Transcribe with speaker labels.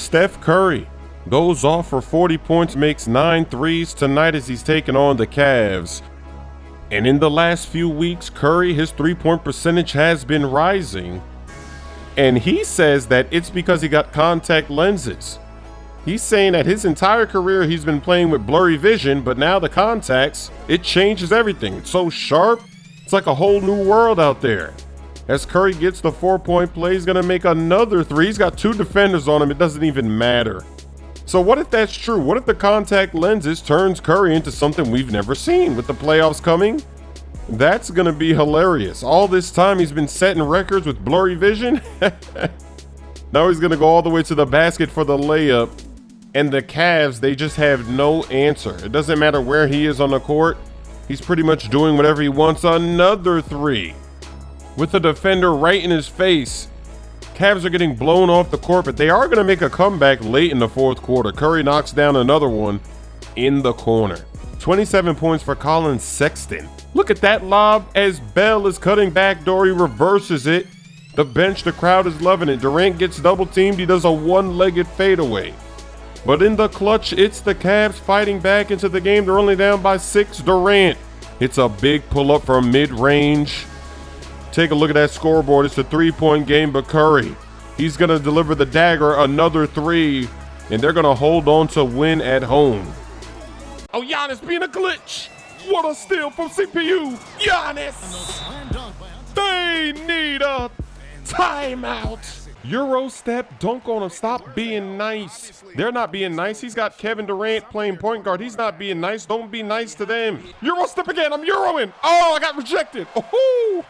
Speaker 1: Steph Curry goes off for 40 points, makes 9 threes tonight as he's taking on the Cavs. And in the last few weeks, Curry, his three-point percentage has been rising. And he says that it's because he got contact lenses. He's saying that his entire career he's been playing with blurry vision, but now the contacts, it changes everything. It's so sharp, it's like a whole new world out there. As Curry gets the 4-point play, he's gonna make another three. He's got 2 defenders on him, it doesn't even matter. So what if that's true? What if the contact lenses turns Curry into something we've never seen with the playoffs coming? That's gonna be hilarious. All this time he's been setting records with blurry vision. Now he's gonna go all the way to the basket for the layup. And the Cavs, they just have no answer. It doesn't matter where he is on the court. He's pretty much doing whatever he wants. Another three with the defender right in his face. Cavs are getting blown off the court, but they are going to make a comeback late in the fourth quarter. Curry knocks down another one in the corner. 27 points for Colin Sexton. Look at that lob as Bell is cutting backdoor. He reverses it. The bench, the crowd is loving it. Durant gets double teamed. He does a one-legged fadeaway. But in the clutch, it's the Cavs fighting back into the game. They're only down by 6. Durant hits a big pull-up from mid-range. Take a look at that scoreboard. It's a 3-point game, but Curry, he's going to deliver the dagger, another 3, and they're going to hold on to win at home. Oh, Giannis being a glitch. What a steal from CPU. Giannis. They need a timeout. Euro step, dunk on him. Stop being nice. They're not being nice. He's got Kevin Durant playing point guard. He's not being nice. Don't be nice to them. Euro step again. I'm Euroing. Oh, I got rejected. Oh,